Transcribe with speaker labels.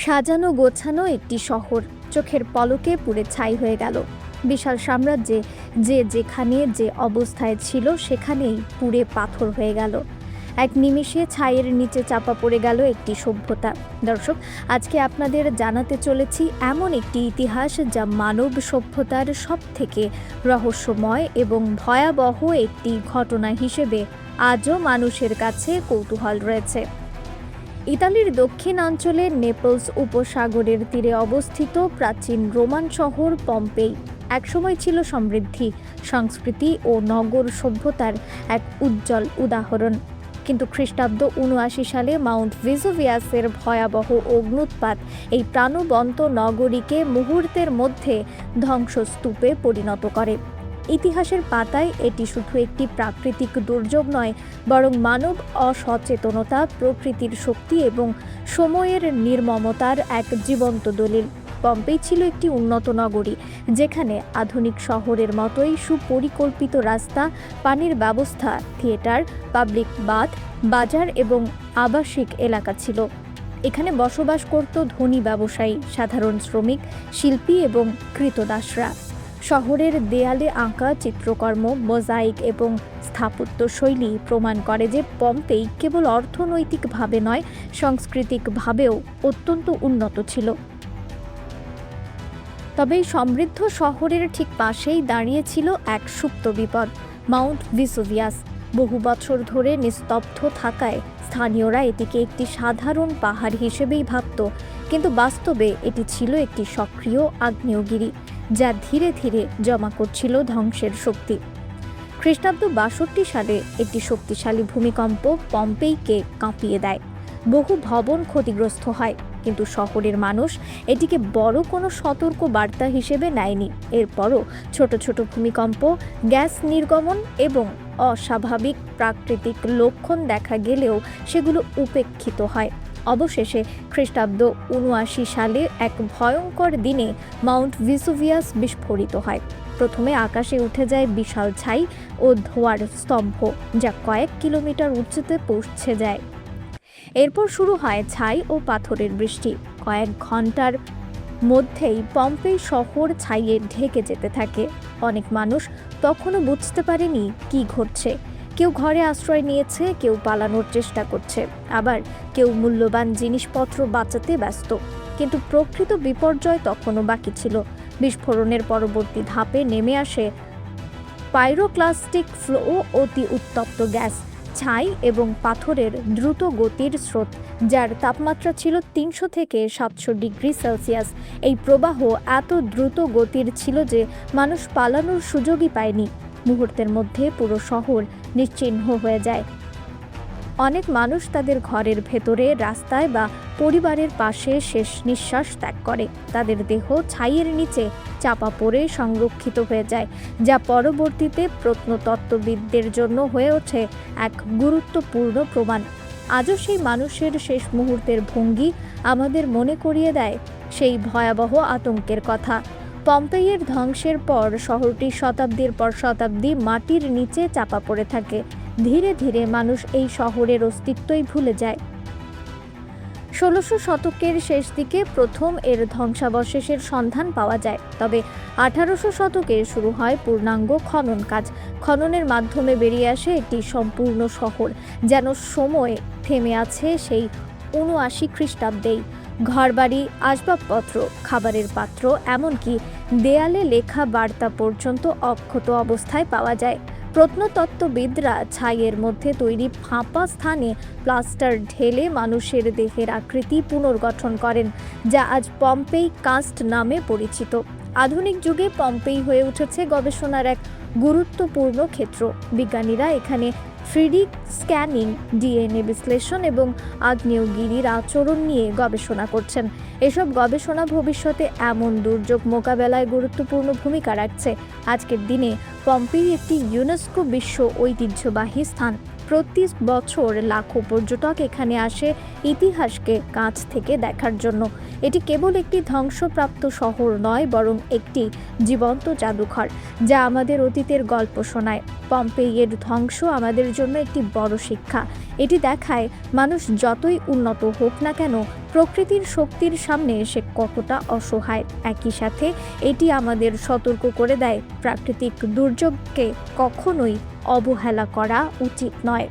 Speaker 1: সাজানো গোছানো একটি শহর চোখের পলকে পুড়ে ছাই হয়ে গেল। বিশাল সাম্রাজ্যে যে যেখানে যে অবস্থায় ছিল সেখানেই পুড়ে পাথর হয়ে গেল। এক নিমিষে ছাইয়ের নিচে চাপা পড়ে গেল একটি সভ্যতা। দর্শক, আজকে আপনাদের জানাতে চলেছি এমন একটি ইতিহাস যা মানব সভ্যতার সবথেকে রহস্যময় এবং ভয়াবহ একটি ঘটনা হিসেবে আজও মানুষের কাছে কৌতূহল রয়েছে। ইতালির দক্ষিণাঞ্চলে নেপলস উপসাগরের তীরে অবস্থিত প্রাচীন রোমান শহর পম্পেই একসময় ছিল সমৃদ্ধি, সংস্কৃতি ও নগর সভ্যতার এক উজ্জ্বল উদাহরণ। কিন্তু খ্রিস্টাব্দ ৭৯ সালে মাউন্ট ভেসুভিয়াসের ভয়াবহ অগ্ন্যুৎপাত এই প্রাণবন্ত নগরীকে মুহূর্তের মধ্যে ধ্বংসস্তূপে পরিণত করে। ইতিহাসের পাতায় এটি শুধু একটি প্রাকৃতিক দুর্যোগ নয়, বরং মানব অসচেতনতা, প্রকৃতির শক্তি এবং সময়ের নির্মমতার এক জীবন্ত দলিল। পম্পেই ছিল একটি উন্নত নগরী, যেখানে আধুনিক শহরের মতোই সুপরিকল্পিত রাস্তা, পানির ব্যবস্থা, থিয়েটার, পাবলিক বাথ, বাজার এবং আবাসিক এলাকা ছিল। এখানে বসবাস করত ধনী ব্যবসায়ী, সাধারণ শ্রমিক, শিল্পী এবং কৃতদাসরা। শহরের দেয়ালে আঁকা চিত্রকর্ম, মোজাইক এবং স্থাপত্য শৈলী প্রমাণ করে যে পম্পেই কেবল অর্থনৈতিকভাবে নয়, সাংস্কৃতিকভাবেও অত্যন্ত উন্নত ছিল। তবে এই সমৃদ্ধ শহরের ঠিক পাশেই দাঁড়িয়েছিল এক সুপ্ত বিপদ, মাউন্ট ভেসুভিয়াস। বহু বছর ধরে নিস্তব্ধ থাকায় স্থানীয়রা এটিকে একটি সাধারণ পাহাড় হিসেবেই ভাবত, কিন্তু বাস্তবে এটি ছিল একটি সক্রিয় আগ্নেয়গিরি, যা ধীরে ধীরে জমা করছিল ধ্বংসের শক্তি। খ্রিস্টাব্দ ৬২ সালে একটি শক্তিশালী ভূমিকম্প পম্পেইকে কাঁপিয়ে দেয়। বহু ভবন ক্ষতিগ্রস্ত হয়, কিন্তু শহরের মানুষ এটিকে বড় কোনো সতর্ক বার্তা হিসেবে নেয়নি। এরপরও ছোট ছোট ভূমিকম্প, গ্যাস নির্গমন এবং অস্বাভাবিক প্রাকৃতিক লক্ষণ দেখা গেলেও সেগুলো উপেক্ষিত হয়। অবশেষে খ্রিস্টাব্দ ৭৯ সালে এক ভয়ঙ্কর দিনে মাউন্ট ভেসুভিয়াস বিস্ফোরিত হয়। প্রথমে আকাশে উঠে যায় বিশাল ছাই ও ধোঁয়ার স্তম্ভ, যা কয়েক কিলোমিটার উচ্চতে পৌঁছে যায়। এরপর শুরু হয় ছাই ও পাথরের বৃষ্টি। কয়েক ঘন্টার মধ্যেই পম্পেই শহর ছাইয়ে ঢেকে যেতে থাকে। অনেক মানুষ তখনও বুঝতে পারেনি কি ঘটছে। কেউ ঘরে আশ্রয় নিয়েছে, কেউ পালানোর চেষ্টা করছে, আবার কেউ মূল্যবান জিনিসপত্র বাঁচাতে ব্যস্ত। কিন্তু প্রকৃত বিপর্যয় তখনও বাকি ছিল। বিস্ফোরণের পরবর্তী ধাপে নেমে আসে পাইরোক্লাস্টিক ফ্লো, অতি উত্তপ্ত গ্যাস, ছাই এবং পাথরের দ্রুত গতির স্রোত, যার তাপমাত্রা ছিল ৩০০ থেকে ৭০০ ডিগ্রি সেলসিয়াস। এই প্রবাহ এত দ্রুত গতির ছিল যে মানুষ পালানোর সুযোগই পায়নি। মুহূর্তের মধ্যে পুরো শহর নিশ্চিহ্ন হয়ে যায়। অনেক মানুষ তাদের ঘরের ভেতরে, রাস্তায় বা পরিবারের পাশে শেষ নিঃশ্বাস ত্যাগ করে। তাদের দেহ ছাইয়ের নিচে চাপা পড়ে সংরক্ষিত হয়ে যায়, যা পরবর্তীতে প্রত্নতত্ত্ববিদদের জন্য হয়ে ওঠে এক গুরুত্বপূর্ণ প্রমাণ। আজও সেই মানুষের শেষ মুহূর্তের ভঙ্গি আমাদের মনে করিয়ে দেয় সেই ভয়াবহ আতঙ্কের কথা। পম্পেইয়ের ধ্বংসের পর শহরটি শতাব্দীর পর শতাব্দী মাটির নিচে চাপা পড়ে থাকে। ধীরে ধীরে মানুষ এই শহরের অস্তিত্বই ভুলে যায়। ১৬০০ শতকের শেষ দিকে প্রথম এর ধ্বংসাবশেষের সন্ধান পাওয়া যায়। তবে ১৮০০ শতকে শুরু হয় পূর্ণাঙ্গ খনন কাজ। খননের মাধ্যমে বেরিয়ে আসে একটি সম্পূর্ণ শহর, যেন সময় থেমে আছে সেই ৭৯ খ্রিস্টাব্দেই। ঘরবাড়ি, আসবাবপত্র, খাবারের পাত্র, এমনকি দেয়ালে লেখা বার্তা পর্যন্ত অক্ষত অবস্থায় পাওয়া যায়। প্রত্নতত্ত্ববিদরা ছাইয়ের মধ্যে তৈরি ফাঁপা স্থানে প্লাস্টার ঢেলে মানুষের দেহের আকৃতি পুনর্গঠন করেন, যা আজ পম্পেই কাস্ট নামে পরিচিত। আধুনিক যুগে পম্পেই হয়ে উঠেছে গবেষণার এক গুরুত্বপূর্ণ ক্ষেত্র। বিজ্ঞানীরা এখানে 3D স্ক্যানিং, ডিএনএ বিশ্লেষণ এবং আগ্নেয়গিরির আচরণ নিয়ে গবেষণা করছেন। এসব গবেষণা ভবিষ্যতে এমন দুর্যোগ মোকাবেলায় গুরুত্বপূর্ণ ভূমিকা রাখছে। আজকের দিনে পম্পেই একটি ইউনেস্কো বিশ্ব ঐতিহ্যবাহী স্থান। প্রতি বছর লাখো পর্যটক এখানে আসে ইতিহাসকে কাছ থেকে দেখার জন্য। এটি কেবল একটি ধ্বংসপ্রাপ্ত শহর নয়, বরং একটি জীবন্ত জাদুঘর যা আমাদের অতীতের গল্প শোনায়। পম্পেইয়ের ধ্বংস আমাদের জন্য একটি বড় শিক্ষা। এটি দেখায় মানুষ যতই উন্নত হোক না কেন, প্রকৃতির শক্তির সামনে সে কতটা অসহায়। একই সাথে এটি আমাদের সতর্ক করে দেয় প্রাকৃতিক দুর্যোগকে কখনোই অবহেলা করা উচিত নয়।